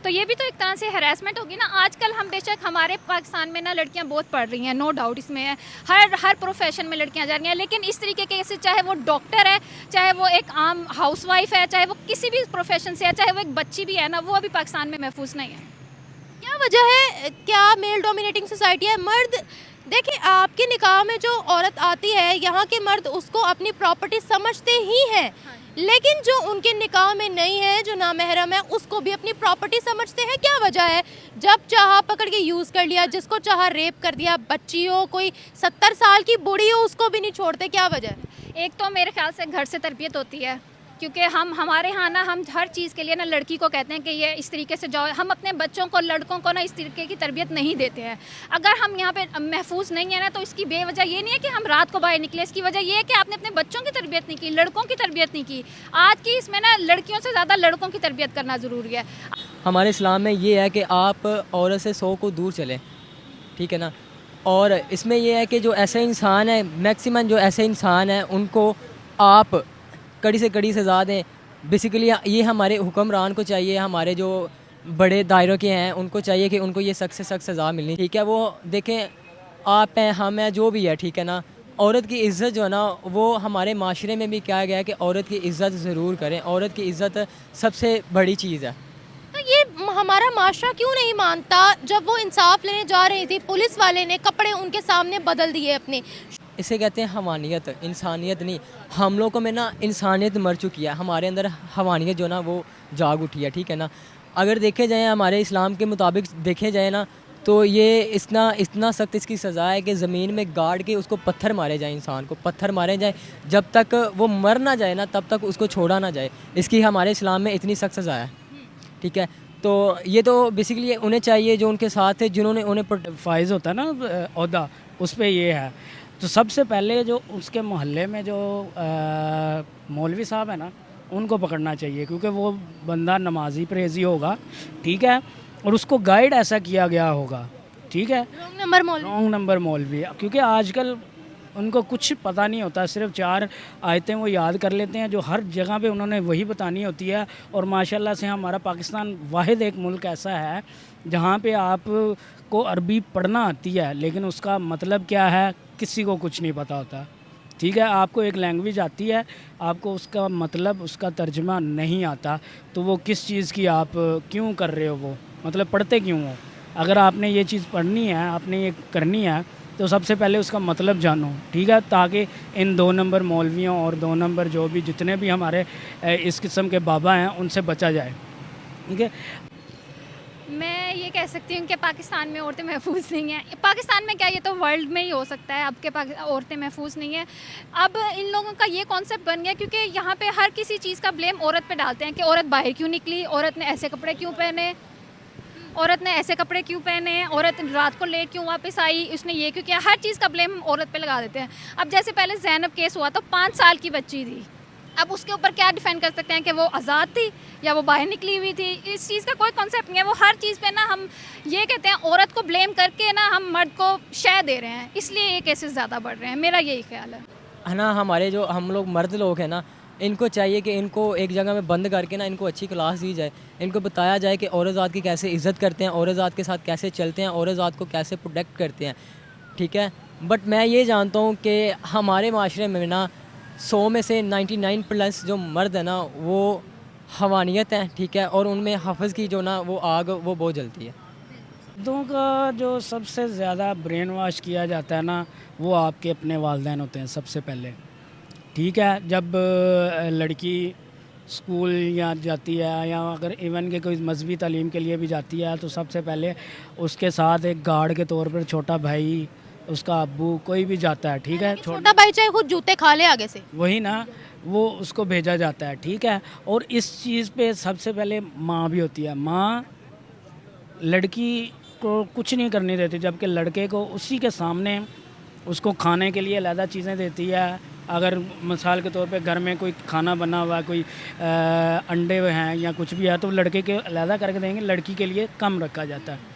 تو یہ بھی تو ایک طرح سے ہراسمنٹ ہوگی نا. آج کل ہم بے شک ہمارے پاکستان میں نا لڑکیاں بہت پڑھ رہی ہیں, نو ڈاؤٹ اس میں ہے, ہر پروفیشن میں لڑکیاں جا رہی ہیں, لیکن اس طریقے کے کیسے, چاہے وہ ڈاکٹر ہے, چاہے وہ ایک عام ہاؤس وائف ہے, چاہے وہ کسی بھی پروفیشن سے ہے, چاہے وہ ایک بچی بھی ہے نا, وہ ابھی پاکستان میں محفوظ نہیں ہے. کیا وجہ ہے؟ کیا میل ڈومینیٹنگ سوسائٹی ہے؟ مرد دیکھیں, آپ کے نکاح میں جو عورت آتی ہے, یہاں کے مرد اس کو اپنی پراپرٹی سمجھتے ہی ہیں, لیکن جو ان کے نکاح میں نہیں ہے, جو نامحرم ہے, اس کو بھی اپنی پراپرٹی سمجھتے ہیں. کیا وجہ ہے؟ جب چاہا پکڑ کے یوز کر لیا, جس کو چاہا ریپ کر دیا, بچی ہو, کوئی 70 سال کی بوڑھی ہو, اس کو بھی نہیں چھوڑتے. کیا وجہ ہے؟ ایک تو میرے خیال سے گھر سے تربیت ہوتی ہے, کیونکہ ہمارے ہاں نا ہم ہر چیز کے لیے نا لڑکی کو کہتے ہیں کہ یہ اس طریقے سے جاؤ. ہم اپنے بچوں کو, لڑکوں کو نا اس طریقے کی تربیت نہیں دیتے ہیں. اگر ہم یہاں پہ محفوظ نہیں ہیں نا, تو اس کی بے وجہ یہ نہیں ہے کہ ہم رات کو باہر نکلے, اس کی وجہ یہ ہے کہ آپ نے اپنے بچوں کی تربیت نہیں کی, لڑکوں کی تربیت نہیں کی. آج کی اس میں نا لڑکیوں سے زیادہ لڑکوں کی تربیت کرنا ضروری ہے. ہمارے اسلام میں یہ ہے کہ آپ عورت سے 100 کو دور چلیں, ٹھیک ہے نا. اور اس میں یہ ہے کہ جو ایسے انسان ہیں, میکسیمم جو ایسے انسان ہیں, ان کو آپ کڑی سے کڑی سزا دیں. بیسیکلی یہ ہمارے حکمران کو چاہیے, ہمارے جو بڑے دائروں کے ہیں, ان کو چاہیے کہ ان کو یہ سخت سے سخت سزا ملنی, ٹھیک ہے. وہ دیکھیں, آپ ہیں, ہم ہیں, جو بھی ہے, ٹھیک ہے نا. عورت کی عزت جو ہے نا, وہ ہمارے معاشرے میں بھی کہا گیا ہے کہ عورت کی عزت ضرور کریں. عورت کی عزت سب سے بڑی چیز ہے. تو یہ ہمارا معاشرہ کیوں نہیں مانتا؟ جب وہ انصاف لینے جا رہی تھی, پولیس والے نے کپڑے ان کے سامنے بدل دیے اپنے. اسے کہتے ہیں حوانیت, انسانیت نہیں. ہم لوگوں میں نا انسانیت مر چکی ہے, ہمارے اندر حوانیت جو نا وہ جاگ اٹھی ہے, ٹھیک ہے نا. اگر دیکھے جائیں, ہمارے اسلام کے مطابق دیکھے جائیں نا, تو یہ اتنا سخت اس کی سزا ہے کہ زمین میں گاڑ کے اس کو پتھر مارے جائیں, انسان کو پتھر مارے جائیں, جب تک وہ مر نہ جائے نا, تب تک اس کو چھوڑا نہ جائے. اس کی ہمارے اسلام میں اتنی سخت سزا ہے, ٹھیک ہے. تو یہ تو بیسیکلی انہیں چاہیے جو ان کے ساتھ ہے, جنہوں نے انہیں فائز ہوتا ہے نا عہدہ, اس پہ یہ ہے. تو سب سے پہلے جو اس کے محلے میں جو مولوی صاحب ہیں نا, ان کو پکڑنا چاہیے, کیونکہ وہ بندہ نمازی پرہیزی ہوگا, ٹھیک ہے, اور اس کو گائیڈ ایسا کیا گیا ہوگا, ٹھیک ہے. رونگ نمبر مولوی, کیونکہ آج کل ان کو کچھ پتہ نہیں ہوتا, صرف 4 آیتیں وہ یاد کر لیتے ہیں جو ہر جگہ پہ انہوں نے وہی بتانی ہوتی ہے. اور ماشاءاللہ سے ہمارا پاکستان واحد ایک ملک ایسا ہے جہاں پہ آپ کو عربی پڑھنا آتی ہے, لیکن اس کا مطلب کیا ہے کسی کو کچھ نہیں پتہ ہوتا, ٹھیک ہے. آپ کو ایک لینگویج آتی ہے, آپ کو اس کا مطلب, اس کا ترجمہ نہیں آتا, تو وہ کس چیز کی آپ کیوں کر رہے ہو, وہ مطلب پڑھتے کیوں ہو. اگر آپ نے یہ چیز پڑھنی ہے, آپ نے یہ کرنی ہے, تو سب سے پہلے اس کا مطلب جانو, ٹھیک ہے, تاکہ ان 2 نمبر مولویوں اور 2 نمبر جو بھی جتنے بھی ہمارے اس قسم کے بابا ہیں, ان سے بچا جائے, ٹھیک ہے. میں یہ کہہ سکتی ہوں کہ پاکستان میں عورتیں محفوظ نہیں ہیں. پاکستان میں کیا, یہ تو ورلڈ میں ہی ہو سکتا ہے اب کہ عورتیں محفوظ نہیں ہیں. اب ان لوگوں کا یہ کانسیپٹ بن گیا, کیونکہ یہاں پہ ہر کسی چیز کا بلیم عورت پہ ڈالتے ہیں کہ عورت باہر کیوں نکلی, عورت نے ایسے کپڑے کیوں پہنے, عورت نے ایسے کپڑے کیوں پہنے, عورت رات کو لیٹ کیوں واپس آئی, اس نے یہ کیوں کیا. ہر چیز کا بلیم عورت پہ لگا دیتے ہیں. اب جیسے پہلے زینب کیس ہوا تو 5 سال کی بچی تھی, اب اس کے اوپر کیا ڈیفینڈ کر سکتے ہیں کہ وہ آزاد تھی یا وہ باہر نکلی ہوئی تھی. اس چیز کا کوئی کانسیپٹ نہیں ہے. وہ ہر چیز پہ نا ہم یہ کہتے ہیں عورت کو بلیم کر کے نا ہم مرد کو شے دے رہے ہیں, اس لیے یہ کیسز زیادہ بڑھ رہے ہیں. میرا یہی خیال ہے نا. ہمارے جو ہم لوگ مرد لوگ ہیں نا, ان کو چاہیے کہ ان کو ایک جگہ میں بند کر کے نا, ان کو اچھی کلاس دی جائے, ان کو بتایا جائے کہ عورت ذات کی کیسے عزت کرتے ہیں, عورت ذات کے ساتھ کیسے چلتے ہیں, عورت ذات کو کیسے پروٹیکٹ کرتے ہیں, ٹھیک ہے. بٹ میں یہ جانتا ہوں کہ ہمارے معاشرے میں نا 100 میں سے 99+ جو مرد ہیں نا, وہ حوانیت ہیں, ٹھیک ہے, اور ان میں حفظ کی جو نا وہ آگ وہ بہت جلتی ہے. مردوں کا جو سب سے زیادہ برین واش کیا جاتا ہے نا, وہ آپ کے اپنے والدین ہوتے ہیں سب سے پہلے, ٹھیک ہے. جب لڑکی اسکول یا جاتی ہے, یا اگر ایون کہ کوئی مذہبی تعلیم کے لیے بھی جاتی ہے, تو سب سے پہلے اس کے ساتھ ایک گارڈ کے طور پر چھوٹا بھائی, اس کا ابو, کوئی بھی جاتا ہے, ٹھیک ہے. چھوٹا بھائی چاہے خود جوتے کھا لے آگے سے, وہی نا, وہ اس کو بھیجا جاتا ہے, ٹھیک ہے. اور اس چیز پہ سب سے پہلے ماں بھی ہوتی ہے. ماں لڑکی کو کچھ نہیں کرنے دیتی, جبکہ لڑکے کو اسی کے سامنے اس کو کھانے کے لیے علیحدہ چیزیں دیتی ہے. اگر مثال کے طور پہ گھر میں کوئی کھانا بنا ہوا ہے, کوئی انڈے ہیں یا کچھ بھی ہے, تو لڑکے کے علیحدہ کر کے دیں گے, لڑکی کے لیے کم رکھا جاتا ہے,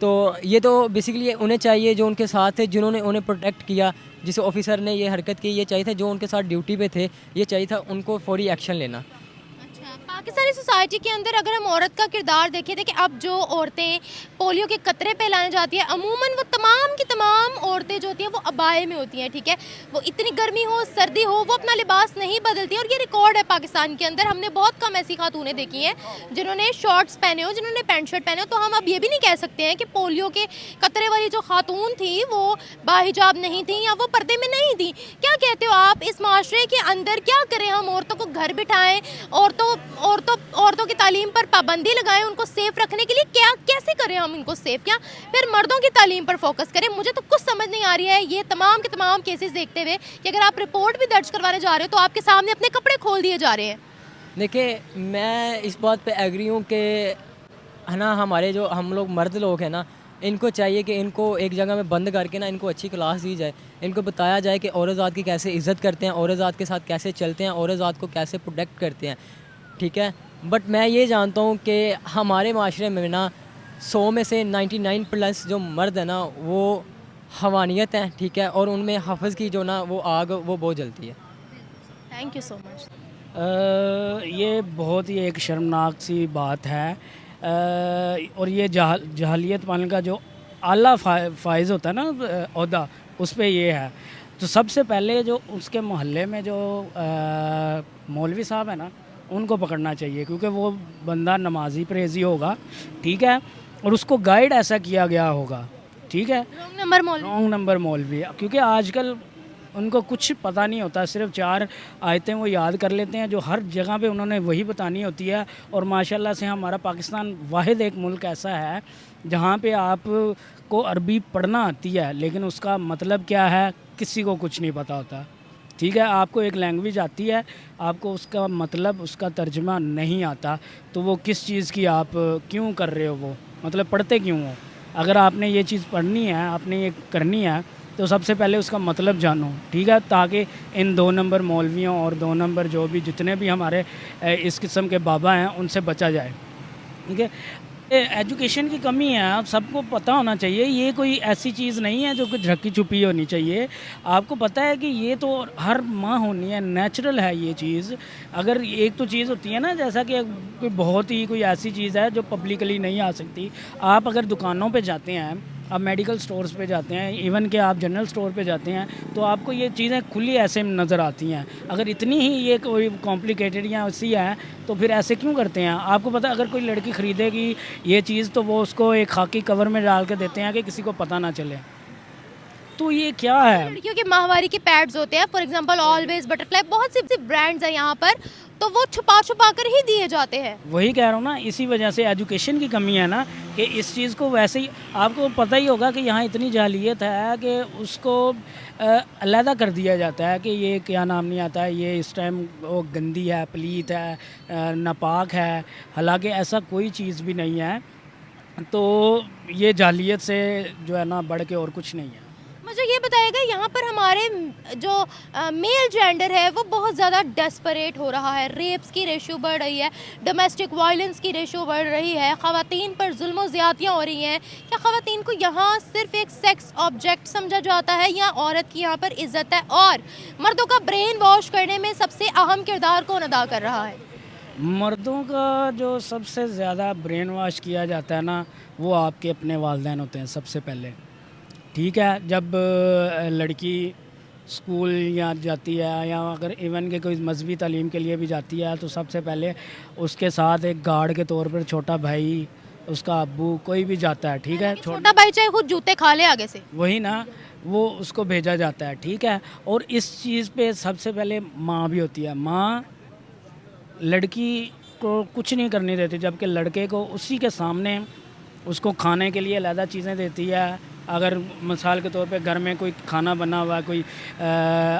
تو یہ تو بیسیکلی انہیں چاہیے جو ان کے ساتھ تھے جنہوں نے انہیں پروٹیکٹ کیا, جس آفیسر نے یہ حرکت کی, یہ چاہیے تھا جو ان کے ساتھ ڈیوٹی پہ تھے یہ چاہیے تھا ان کو فوری ایکشن لینا. اچھا, پاکستانی سوسائٹی کے اندر اگر ہم عورت کا کردار دیکھیں کہ اب جو عورتیں پولیو کے قطرے پہ لانے جاتی ہیں, عموماً وہ تمام کی تمام عورتیں جو ہوتی ہیں وہ ابائے میں ہوتی ہیں, ٹھیک ہے, وہ اتنی گرمی ہو سردی ہو وہ اپنا لباس نہیں بدلتی ہیں, اور یہ ریکارڈ ہے پاکستان کے اندر. ہم نے بہت کم ایسی خاتونیں دیکھی ہیں جنہوں نے شارٹس پہنے ہو, جنہوں نے پینٹ شرٹ پہنے ہو. تو ہم اب یہ بھی نہیں کہہ سکتے ہیں کہ پولیو کے قطرے والی جو خاتون تھی وہ باحجاب نہیں تھیں یا وہ پردے میں نہیں تھیں. کیا کہتے ہو آپ, اس معاشرے کے اندر کیا کریں ہم؟ عورتوں کو گھر بٹھائیں, عورتوں کی تعلیم پر پابندی لگائیں, ان کو سیف رکھنے کے لیے کیا کیسے کریں ہم ان کو سیف, کیا پھر مردوں کی تعلیم پر فوکس کریں؟ مجھے تو کچھ سمجھ نہیں آ رہی ہے یہ تمام کے تمام کیسز دیکھتے ہوئے کہ اگر آپ رپورٹ بھی درج کروانے جا رہے ہو تو آپ کے سامنے اپنے کپڑے کھول دیے جا رہے ہیں. دیکھیں میں اس بات پہ ایگری ہوں کہ ہے نا ہمارے جو ہم لوگ مرد لوگ ہیں نا, ان کو چاہیے کہ ان کو ایک جگہ میں بند کر کے نا ان کو اچھی کلاس دی جائے, ان کو بتایا جائے کہ عورت ذات کی کیسے عزت کرتے ہیں, عورت ذات کے ساتھ کیسے چلتے ہیں, عورت ذات کو کیسے پروٹیکٹ کرتے ہیں, ٹھیک ہے. بٹ میں یہ جانتا ہوں کہ ہمارے معاشرے میں نا 100 میں سے 99+ جو مرد ہیں نا وہ حوانیت ہیں, ٹھیک ہے, اور ان میں حفظ کی جو نا وہ آگ وہ بہت جلتی ہے. تھینک یو سو مچ. یہ بہت ہی ایک شرمناک سی بات ہے, اور یہ جہلیت پانے کا جو اعلیٰ فائز ہوتا ہے نا عہدہ, اس پہ یہ ہے. تو سب سے پہلے جو اس کے محلے میں جو مولوی صاحب ہیں نا ان کو پکڑنا چاہیے, کیونکہ وہ بندہ نمازی پرہیزی ہوگا, ٹھیک ہے, اور اس کو گائیڈ ایسا کیا گیا ہوگا, ٹھیک ہے, رونگ نمبر مولوی. کیونکہ آج کل ان کو کچھ پتہ نہیں ہوتا, صرف 4 آیتیں وہ یاد کر لیتے ہیں جو ہر جگہ پہ انہوں نے وہی بتانی ہوتی ہے. اور ماشاءاللہ سے ہمارا پاکستان واحد ایک ملک ایسا ہے جہاں پہ آپ کو عربی پڑھنا آتی ہے لیکن اس کا مطلب کیا ہے کسی کو کچھ نہیں پتہ ہوتا, ٹھیک ہے. آپ کو ایک لینگویج آتی ہے, آپ کو اس کا مطلب اس کا ترجمہ نہیں آتا, تو وہ کس چیز کی آپ کیوں کر رہے ہو, وہ مطلب پڑھتے کیوں ہو؟ اگر آپ نے یہ چیز پڑھنی ہے, آپ نے یہ کرنی ہے, تو سب سے پہلے اس کا مطلب جانو, ٹھیک ہے, تاکہ ان 2 نمبر مولویوں اور 2 نمبر جو بھی جتنے بھی ہمارے اس قسم کے بابا ہیں ان سے بچا جائے, ٹھیک ہے. ایجوکیشن کی کمی ہے, آپ سب کو پتہ ہونا چاہیے, یہ کوئی ایسی چیز نہیں ہے جو کہ جھکی چھپی ہونی چاہیے. آپ کو پتہ ہے کہ یہ تو ہر ماں ہونی ہے, نیچرل ہے یہ چیز. اگر ایک تو چیز ہوتی ہے نا, جیسا کہ کوئی بہت ہی کوئی ایسی چیز ہے جو پبلکلی نہیں آ سکتی. آپ اگر دکانوں پہ جاتے ہیں, آپ میڈیکل سٹورز پہ جاتے ہیں, ایون کہ آپ جنرل سٹور پہ جاتے ہیں, تو آپ کو یہ چیزیں کھلی ایسے نظر آتی ہیں. اگر اتنی ہی یہ کوئی کمپلیکیٹڈ یا ایسی ہے تو پھر ایسے کیوں کرتے ہیں؟ آپ کو پتہ اگر کوئی لڑکی خریدے گی یہ چیز تو وہ اس کو ایک خاکی کور میں ڈال کے دیتے ہیں کہ کسی کو پتہ نہ چلے. تو یہ کیا ہے؟ لڑکیوں کے ماہواری کے پیڈز ہوتے ہیں, فار ایگزامپل آلویز, بٹرفلائی, بہت سی برانڈز ہیں یہاں پر, تو وہ چھپا کر ہی دیے جاتے ہیں. وہی کہہ رہا ہوں نا, اسی وجہ سے ایجوکیشن کی کمی ہے نا, کہ اس چیز کو ویسے ہی آپ کو پتہ ہی ہوگا کہ یہاں اتنی جہلیت ہے کہ اس کو علیحدہ کر دیا جاتا ہے کہ یہ کیا نام نہیں آتا ہے, یہ اس ٹائم وہ گندی ہے, پلیت ہے, ناپاک ہے, حالانکہ ایسا کوئی چیز بھی نہیں ہے. تو یہ جہلیت سے جو ہے نا بڑھ کے اور کچھ نہیں ہے. مجھے یہ بتائے گا, یہاں پر ہمارے جو میل جینڈر ہے وہ بہت زیادہ ڈیسپریٹ ہو رہا ہے, ریپس کی ریشو بڑھ رہی ہے, ڈومیسٹک وائلنس کی ریشو بڑھ رہی ہے, خواتین پر ظلم و زیادتیاں ہو رہی ہیں. کیا خواتین کو یہاں صرف ایک سیکس آبجیکٹ سمجھا جاتا ہے, یا عورت کی یہاں پر عزت ہے؟ اور مردوں کا برین واش کرنے میں سب سے اہم کردار کون ادا کر رہا ہے؟ مردوں کا جو سب سے زیادہ برین واش کیا جاتا ہے نا, وہ آپ کے اپنے والدین ہوتے ہیں سب سے پہلے, ٹھیک ہے. جب لڑکی اسکول یا جاتی ہے, یا اگر ایون کہ کوئی مذہبی تعلیم کے لیے بھی جاتی ہے, تو سب سے پہلے اس کے ساتھ ایک گارڈ کے طور پر چھوٹا بھائی, اس کا ابو, کوئی بھی جاتا ہے, ٹھیک ہے. چھوٹا بھائی چاہے خود جوتے کھا لے آگے سے, وہی نا, وہ اس کو بھیجا جاتا ہے, ٹھیک ہے. اور اس چیز پہ سب سے پہلے ماں بھی ہوتی ہے. ماں لڑکی کو کچھ نہیں کرنے دیتی, جبکہ لڑکے کو اسی کے سامنے اس کو کھانے کے لیے علیحدہ چیزیں دیتی ہے. اگر مثال کے طور پہ گھر میں کوئی کھانا بنا ہوا ہے, کوئی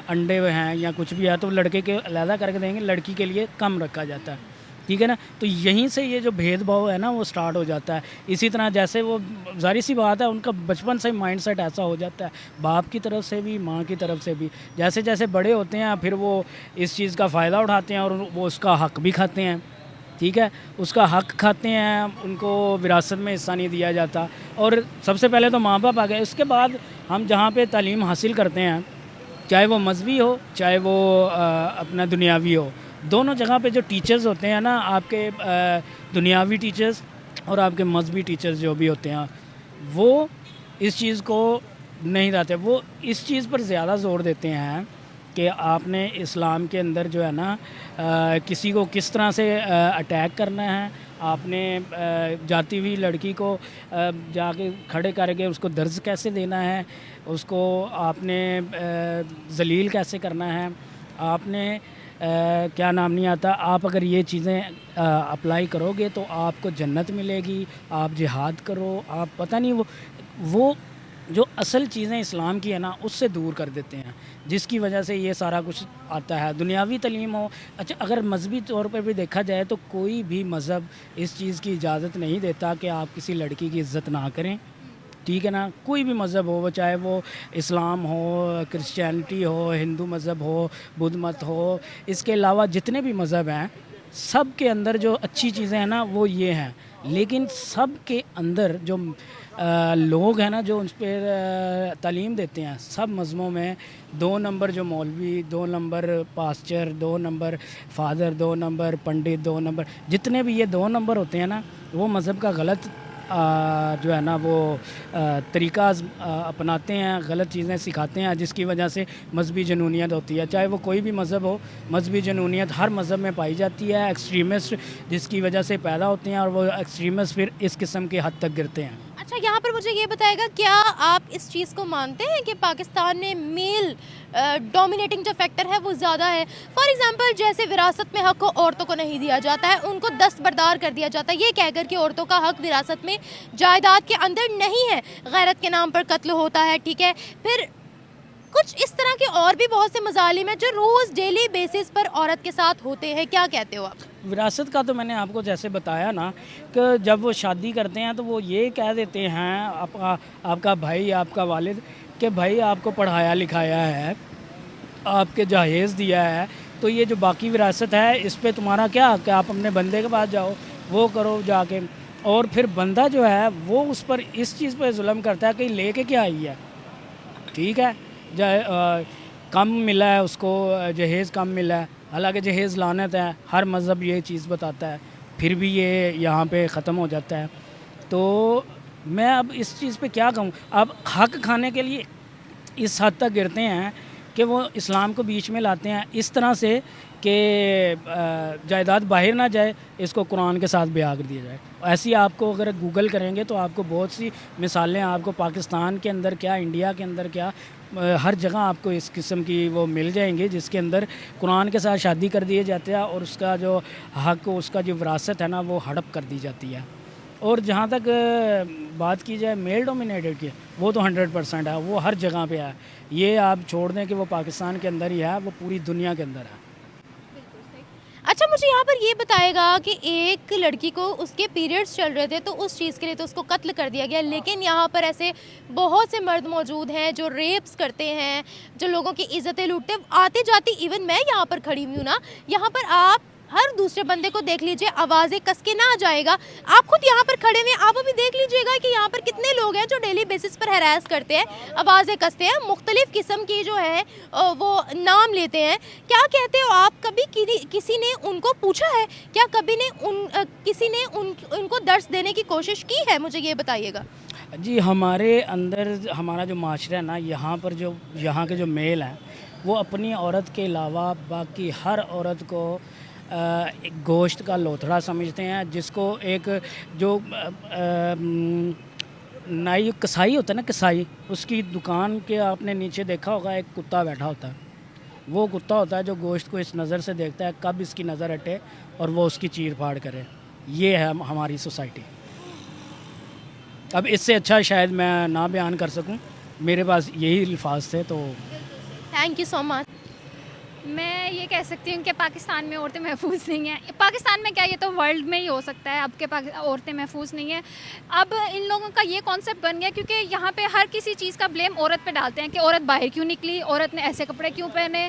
انڈے ہیں یا کچھ بھی ہے, تو لڑکے کے علیحدہ کر کے دیں گے, لڑکی کے لیے کم رکھا جاتا ہے, ٹھیک ہے نا. تو یہیں سے یہ جو بھید بھاؤ ہے نا وہ سٹارٹ ہو جاتا ہے. اسی طرح جیسے وہ ظاہر سی بات ہے, ان کا بچپن سے مائنڈ سیٹ ایسا ہو جاتا ہے, باپ کی طرف سے بھی ماں کی طرف سے بھی. جیسے جیسے بڑے ہوتے ہیں پھر وہ اس چیز کا فائدہ اٹھاتے ہیں اور وہ اس کا حق بھی کھاتے ہیں, ٹھیک ہے, اس کا حق کھاتے ہیں, ان کو وراثت میں حصہ نہیں دیا جاتا. اور سب سے پہلے تو ماں باپ آ گئے, اس کے بعد ہم جہاں پہ تعلیم حاصل کرتے ہیں, چاہے وہ مذہبی ہو چاہے وہ اپنا دنیاوی ہو, دونوں جگہ پہ جو ٹیچرز ہوتے ہیں نا, آپ کے دنیاوی ٹیچرز اور آپ کے مذہبی ٹیچرز جو بھی ہوتے ہیں, وہ اس چیز کو نہیں لاتے. وہ اس چیز پر زیادہ زور دیتے ہیں کہ آپ نے اسلام کے اندر جو ہے نا کسی کو کس طرح سے اٹیک کرنا ہے, آپ نے جاتی ہوئی لڑکی کو جا کے کھڑے کر کے اس کو درز کیسے دینا ہے, اس کو آپ نے ذلیل کیسے کرنا ہے, آپ نے کیا نام نہیں آتا, آپ اگر یہ چیزیں اپلائی کرو گے تو آپ کو جنت ملے گی, آپ جہاد کرو, آپ پتہ نہیں وہ جو اصل چیزیں اسلام کی ہے نا اس سے دور کر دیتے ہیں, جس کی وجہ سے یہ سارا کچھ آتا ہے. دنیاوی تعلیم ہو, اچھا اگر مذہبی طور پر بھی دیکھا جائے تو کوئی بھی مذہب اس چیز کی اجازت نہیں دیتا کہ آپ کسی لڑکی کی عزت نہ کریں, ٹھیک ہے نا. کوئی بھی مذہب ہو, وہ چاہے وہ اسلام ہو, کرسچینٹی ہو, ہندو مذہب ہو, بدھ مت ہو, اس کے علاوہ جتنے بھی مذہب ہیں سب کے اندر جو اچھی چیزیں ہیں نا وہ یہ ہیں, لیکن سب کے اندر جو لوگ ہیں نا جو ان پہ تعلیم دیتے ہیں, سب مذہبوں میں 2 نمبر جو مولوی, 2 number pastor, 2 number father, 2 number پنڈت, 2 نمبر, جتنے بھی یہ 2 نمبر ہوتے ہیں نا, وہ مذہب کا غلط جو ہے نا وہ طریقہ اپناتے ہیں, غلط چیزیں سکھاتے ہیں, جس کی وجہ سے مذہبی جنونیت ہوتی ہے. چاہے وہ کوئی بھی مذہب ہو, مذہبی جنونیت ہر مذہب میں پائی جاتی ہے. ایکسٹریمسٹ جس کی وجہ سے پیدا ہوتے ہیں اور وہ ایکسٹریمسٹ پھر اس قسم کے حد تک گرتے ہیں. اچھا, یہاں پر مجھے یہ بتائے گا, کیا آپ اس چیز کو مانتے ہیں کہ پاکستان میں میل ڈومینیٹنگ جو فیکٹر ہے وہ زیادہ ہے؟ فار ایگزامپل جیسے وراثت میں حق کو عورتوں کو نہیں دیا جاتا ہے, ان کو دستبردار کر دیا جاتا ہے یہ کہہ کر کہ عورتوں کا حق وراثت میں جائیداد کے اندر نہیں ہے, غیرت کے نام پر قتل ہوتا ہے, ٹھیک ہے. پھر کچھ اس طرح کے اور بھی بہت سے مظالم ہیں جو روز ڈیلی بیسس پر عورت کے ساتھ ہوتے ہیں, کیا کہتے ہو آپ؟ وراثت کا تو میں نے آپ کو جیسے بتایا نا کہ جب وہ شادی کرتے ہیں تو وہ یہ کہہ دیتے ہیں آپ کا بھائی, آپ کا والد, کہ بھائی آپ کو پڑھایا لکھایا ہے, آپ کے جہیز دیا ہے, تو یہ جو باقی وراثت ہے اس پہ تمہارا کیا حق ہے, آپ اپنے بندے کے پاس جاؤ, وہ کرو جا کے. اور پھر بندہ جو ہے وہ اس پر اس چیز پہ ظلم کرتا ہے کہ لے کے کیا آئی ہے, ٹھیک ہے, کم ملا ہے اس کو, جہیز کم ملا ہے, حالانکہ جہیز لعنت ہے, ہر مذہب یہ چیز بتاتا ہے, پھر بھی یہ یہاں پہ ختم ہو جاتا ہے. تو میں اب اس چیز پہ کیا کہوں, اب حق کھانے کے لیے اس حد تک گرتے ہیں کہ وہ اسلام کو بیچ میں لاتے ہیں اس طرح سے کہ جائیداد باہر نہ جائے, اس کو قرآن کے ساتھ بیان کر دیا جائے. ایسی آپ کو اگر گوگل کریں گے تو آپ کو بہت سی مثالیں آپ کو پاکستان کے اندر کیا, انڈیا کے اندر کیا, ہر جگہ آپ کو اس قسم کی وہ مل جائیں گے جس کے اندر قرآن کے ساتھ شادی کر دیے جاتے ہیں اور اس کا جو حق, اس کا جو وراثت ہے نا وہ ہڑپ کر دی جاتی ہے. اور جہاں تک بات کی جائے میل ڈومینیٹڈ کی, وہ تو 100% ہے, وہ ہر جگہ پہ ہے. یہ آپ چھوڑ دیں کہ وہ پاکستان کے اندر ہی ہے, وہ پوری دنیا کے اندر ہے. اچھا, مجھے یہاں پر یہ بتائے گا کہ ایک لڑکی کو اس کے پیریڈز چل رہے تھے تو اس چیز کے لیے تو اس کو قتل کر دیا گیا, لیکن یہاں پر ایسے بہت سے مرد موجود ہیں جو ریپس کرتے ہیں, جو لوگوں کی عزتیں لوٹتے ہیں. آتے جاتی ایون میں یہاں پر کھڑی ہوئی ہوں نا, یہاں پر آپ ہر دوسرے بندے کو دیکھ لیجئے, آوازیں کس کے نہ جائے گا, آپ خود یہاں پر کھڑے ہوئے, آپ ابھی دیکھ لیجئے گا کہ یہاں پر کتنے لوگ ہیں جو ڈیلی بیسس پر ہیراس کرتے ہیں, آوازیں کستے ہیں, مختلف قسم کی جو ہے وہ نام لیتے ہیں. کیا کہتے ہو آپ, کبھی کسی نے ان کو پوچھا ہے, کیا کبھی نے کسی نے ان کو درس دینے کی کوشش کی ہے؟ مجھے یہ بتائیے گا. جی, ہمارے اندر ہمارا جو معاشرہ ہے نا, یہاں پر جو یہاں کے جو میل ہیں وہ اپنی عورت کے علاوہ باقی ہر عورت کو ایک گوشت کا لوتھڑا سمجھتے ہیں, جس کو ایک جو نائی کسائی ہوتا ہے نا, کسائی, اس کی دکان کے آپ نے نیچے دیکھا ہوگا ایک کتا بیٹھا ہوتا ہے, وہ کتا ہوتا ہے جو گوشت کو اس نظر سے دیکھتا ہے کب اس کی نظر ہٹے اور وہ اس کی چیر پھاڑ کرے. یہ ہے ہماری سوسائٹی. اب اس سے اچھا شاید میں نہ بیان کر سکوں, میرے پاس یہی الفاظ تھے. تو تھینک یو سو مچ. میں یہ کہہ سکتی ہوں کہ پاکستان میں عورتیں محفوظ نہیں ہیں. پاکستان میں کیا, یہ تو ورلڈ میں ہی ہو سکتا ہے اب کہ عورتیں محفوظ نہیں ہیں. اب ان لوگوں کا یہ کانسیپٹ بن گیا کیونکہ یہاں پہ ہر کسی چیز کا بلیم عورت پہ ڈالتے ہیں کہ عورت باہر کیوں نکلی, عورت نے ایسے کپڑے کیوں پہنے.